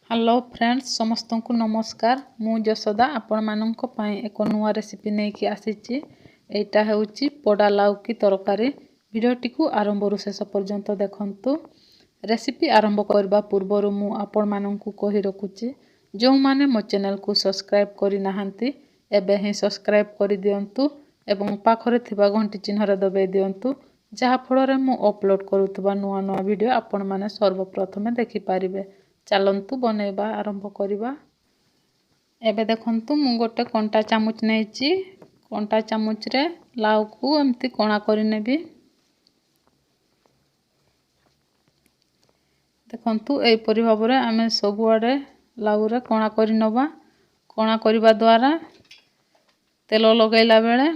Hello friends समस्त को नमस्कार मु जशोदा आपण मानक पई एक नुआ रेसिपी नहीं कि आसीची। एटा हेउची पोडा लाउ की तरकारी। वीडियोटी को आरंभ रु शेष पर्यंत देखंतु। रेसिपी आरंभ करबा पूर्व मु आपण मानक कहि रखुची जो माने मो चैनल को सब्सक्राइब करि नाहंती एबे ही सब्सक्राइब करि दियंतु एवं पाखरे थिबा घंटी चिन्ह रे दबाई दियंतु जहा फल रे मु अपलोड करूतबा नुआ नुआ वीडियो आपण माने सर्वप्रथमे देखि पारिबे। चलतु बनैबा आरंभ करिबा। एबे देखंतु मु गोटे कंटा चामच नेची कंटा चामच रे लाउ को एमती कोणा करि नेबी। देखंतु एई परि भाबरे आमे सब आडे लाउ रे कोणा करि नबा। कोणा करिबा द्वारा तेल लगाइला बेले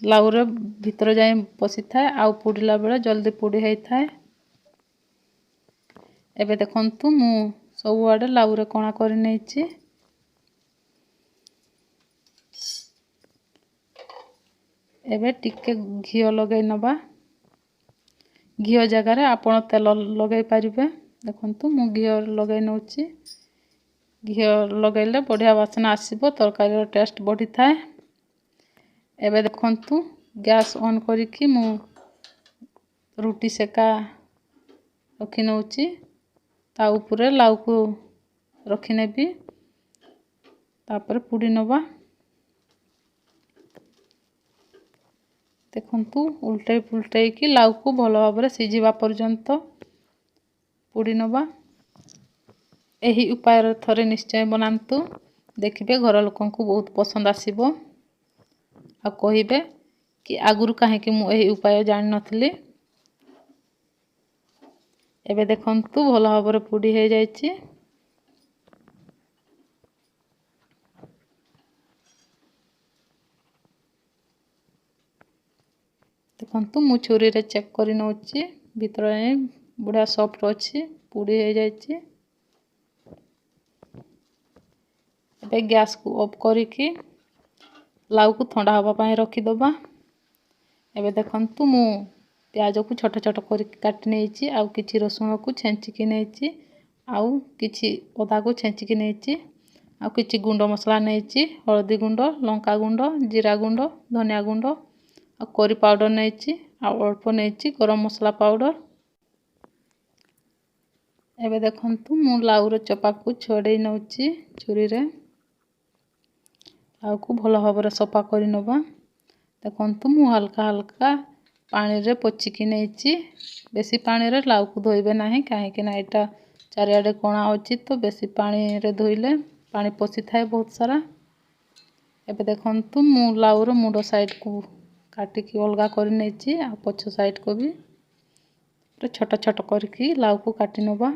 लाउ रे भीतर जाई पसी थाए आ पुडीला बेले जल्दी पुडी हेई थाए। एबे देखंतु मु सब आडे लाउ रे कोणा करि नेची। एबे टिके घियो लगाई नबा। घियो जगह रे आपण तेल लगाई पारिबे। देखंतु मु घियो लगाई नउची। घियो लगाइले बढ़िया वासना आसीबो तरकारी रो टेस्ट बढ़ी थाए। एबे देखंतु गैस ऑन करिकि मु रोटी सेका रखि नउची। ता ऊपर लाउ को रखि नेबी तापर पुडी नबा। देखंतु उल्टे पुल्टे की लाउ को भलो भाबरे सिजिबा पर्यंत पुडी नबा। एही उपाय रे थरे निश्चय बनांतु देखिबे घर लोकन को बहुत पसंद आसीबो आ कहिबे कि आगुरु काहे कि मु एही उपाय जानि नथली। एबे देखंतु भलो भाबरे पुडी हे जायछि। देखंतु मु छुरी रे चेक करि नउछि भीतर बढ़िया सॉफ्ट अछि पुडी हे जायछि। एबे गैस को ऑफ करिकि लाउ को ठंडा हवा पई रखि दबा। एबे देखंतु मु प्याज को छोट छोट करि काटि नेछि आ किछि रसुन को छेंची कि नेछि आ किछि अदा को छेंची कि नेछि आ किछि गुंड मसला नेछि हळदी गुंड लंका गुंड जीरा गुंड धनिया गुंड आ करी पाउडर नेछि आ अल्प नेछि गरम मसला पाउडर। एबे देखंतु मु लाउ रो चपा को छोड़े नउछि छुरी रे। लाउ को भलो भाबरे सफा करि नबा। देखंतु मु हल्का हल्का पानी रे पोछिकी नेछि। बेसी पानी रे लाउ को धोइबे नाही काहे कि ना एटा चारियाडे कोणा अछि तो बेसी पानी रे धोइले पानी पसी थाए बहुत सारा। एबे देखंतु मु लाउ रो मुडो साइड को काटी की अलगा करि नेछि आ पछ साइड को भी छोट छोट करके लाउ को काटी नबा।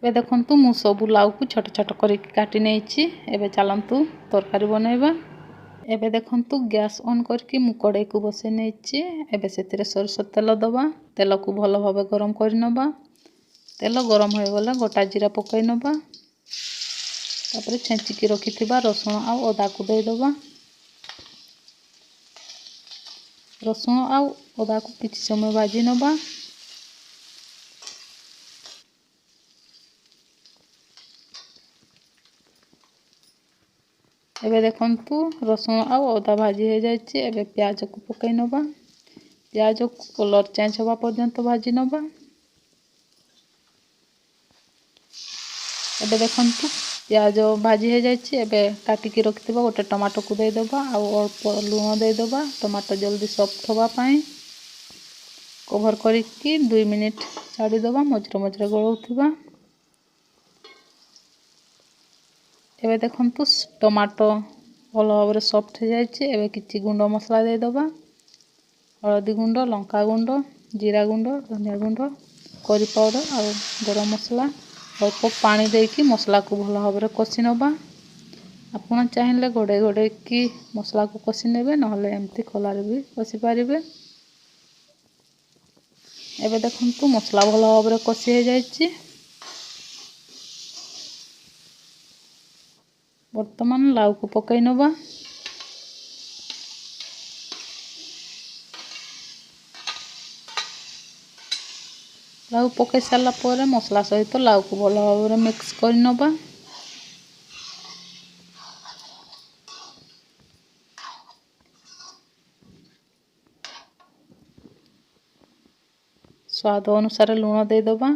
एबे देखंतु मु सब लाउ को छोट छोट करके काटी नेछि। एबे चलंतु तरकारी बनैबा। एबे देखंतु गैस ऑन करके मु कड़ाई को बसे नेछि। एबे सेतिरे सरसो तेल दबा। तेल को भलो भाबे गरम करि नबा। तेल गरम होय गला गोटा जीरा पकाई नबा। तापर छेंची की रखिथिबा रसुन आ अदा को दे दबा। रसुन आ अदा को किछि समय भाजी नबा। एबे देखंतु रसुन आ अदा भाजी हे जायछि। एबे प्याज को पकाई नबा। प्याज को कलर चेंज होबा पर्यंत भाजी नबा। एबे देखंतु प्याज भाजी हे जायछि। एबे काटी की रखिथिबा गोटे टमाटो को दे दबा आ अल्प लूण दे दबा टमाटो जल्दी सॉफ्ट होबा पई। कवर करिकि 2 मिनिट छाडी दबा मझरे मझरे गळौथिबा। एबे देखंतु टमाटो भलो भाबरे सॉफ्ट हे जायछि। एबे किछि गुंड मसला दे दबा हळदी गुंड लंका गुंड जीरा गुंड धनिया गुंड करी पाउडर आ गरम मसला अल्प पानी देकी मसला को भलो भाबरे कसी नबा। आपण चाहेले गोडे गोडे की मसला को कसी नेबे नहले एमती खला रे भी कसी पारिबे। एबे देखंतु मसला भलो भाबरे कसी हे जायछि। ବର୍ତ୍ତମାନ ଲାଉକୁ ପକାଇ ନେବା। ଲାଉ ପକାଇ ସାରିଲା ପରେ ମସଲା ସହିତ ଲାଉକୁ ଭଲ ଭାବରେ ମିକ୍ସ କରି ନେବା। ସ୍ୱାଦ ଅନୁସାରେ ଲୁଣ ଦେଇଦେବା।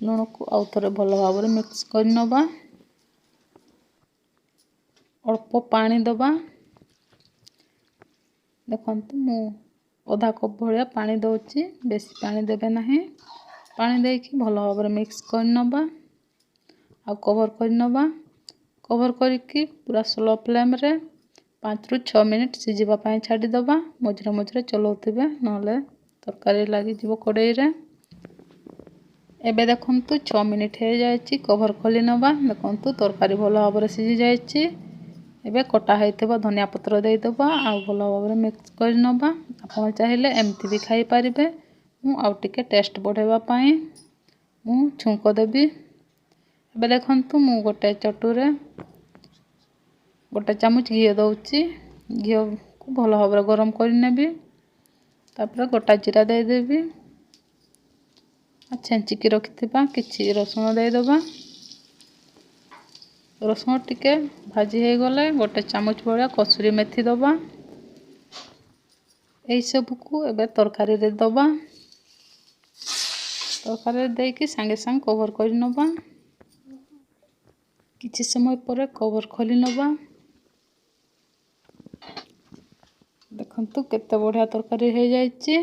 ଲୁଣକୁ ଆଉ ଥରେ ଭଲ ଭାବରେ ମିକ୍ସ କରି ନେବା। ଅଳ୍ପ ପାଣି ଦେବା। ଦେଖନ୍ତୁ ମୁଁ ଅଧା କପ୍ ଭଳିଆ ପାଣି ଦେଉଛି, ବେଶୀ ପାଣି ଦେବେ ନାହିଁ। ପାଣି ଦେଇକି ଭଲ ଭାବରେ ମିକ୍ସ କରି ନେବା। ଆଉ କଭର୍ କରି ନେବା। କଭର୍ କରିକି ପୁରା ସ୍ଲୋ ଫ୍ଲେମ୍ରେ 5 ରୁ 6 ମିନିଟ୍ ସିଝିବା ପାଇଁ ଛାଡ଼ିଦେବା। ମଝିରେ ମଝିରେ ଚଲାଉଥିବେ, ନହେଲେ ତରକାରୀ ଲାଗିଯିବ କଡ଼େଇରେ। ଏବେ ଦେଖନ୍ତୁ 6 ମିନିଟ୍ ହେଇଯାଇଛି। କଭର୍ ଖୋଲି ନେବା। ଦେଖନ୍ତୁ ତରକାରୀ ଭଲ ଭାବରେ ସିଝି ଯାଇଛି। ଏବେ କଟା ହେଇଥିବା ଧନିଆ ପତ୍ର ଦେଇଦେବା ଆଉ ଭଲ ଭାବରେ ମିକ୍ସ କରି ନେବା। ଆପଣ ଚାହିଁଲେ ଏମିତି ବି ଖାଇପାରିବେ। ମୁଁ ଆଉ ଟିକେ ଟେଷ୍ଟ ବଢ଼ାଇବା ପାଇଁ ମୁଁ ଛୁଙ୍କ ଦେବି। ଏବେ ଦେଖନ୍ତୁ ମୁଁ ଗୋଟେ ଚଟୁରେ 1 ଚାମଚ ଘିଅ ଦେଉଛି। ଘିଅକୁ ଭଲ ଭାବରେ ଗରମ କରିନେବି। ତାପରେ ଗୋଟା ଜିରା ଦେଇଦେବି। ଛେଞ୍ଚିକି ରଖିଥିବା କିଛି ରସୁଣ ଦେଇଦେବା। ରସୁଣ ଟିକେ ଭାଜି ହେଇଗଲେ 1 ଚାମଚ ଭଳିଆ କସୁରୀ ମେଥି ଦେବା। ଏଇସବୁକୁ ଏବେ ତରକାରୀରେ ଦେବା। ତରକାରୀରେ ଦେଇକି ସାଙ୍ଗେ ସାଙ୍ଗେ କଭର୍ କରି ନେବା। କିଛି ସମୟ ପରେ କଭର୍ ଖୋଲି ନେବା। ଦେଖନ୍ତୁ କେତେ ବଢ଼ିଆ ତରକାରୀ ହେଇଯାଇଛି।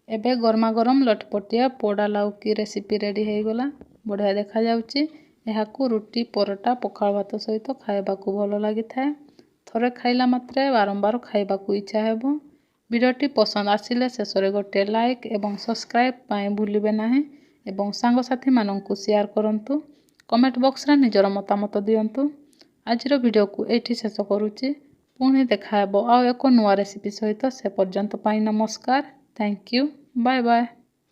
ଏବେ ଗରମା ଗରମ ଲଟପଟିଆ ପୋଡ଼ା ଲାଉକି ରେସିପି ରେଡ଼ି ହେଇଗଲା। ବଢ଼ିଆ ଦେଖାଯାଉଛି। ଏହାକୁ ରୁଟି, ପରଟା, ପଖାଳ ଭାତ ସହିତ ଖାଇବାକୁ ଭଲ ଲାଗିଥାଏ। ଥରେ ଖାଇଲା ମାତ୍ରେ ବାରମ୍ବାର ଖାଇବାକୁ ଇଚ୍ଛା ହେବ। ଭିଡ଼ିଓଟି ପସନ୍ଦ ଆସିଲେ ଶେଷରେ ଗୋଟିଏ ଲାଇକ୍ ଏବଂ ସବସ୍କ୍ରାଇବ୍ ପାଇଁ ଭୁଲିବେ ନାହିଁ ଏବଂ ସାଙ୍ଗସାଥିମାନଙ୍କୁ ସେୟାର କରନ୍ତୁ। କମେଣ୍ଟ ବକ୍ସରେ ନିଜର ମତାମତ ଦିଅନ୍ତୁ। ଆଜିର ଭିଡ଼ିଓକୁ ଏଇଠି ଶେଷ କରୁଛି। ପୁଣି ଦେଖା ହେବ ଆଉ ଏକ ନୂଆ ରେସିପି ସହିତ। ସେ ପର୍ଯ୍ୟନ୍ତ ପାଇଁ ନମସ୍କାର। Thank you. Bye bye.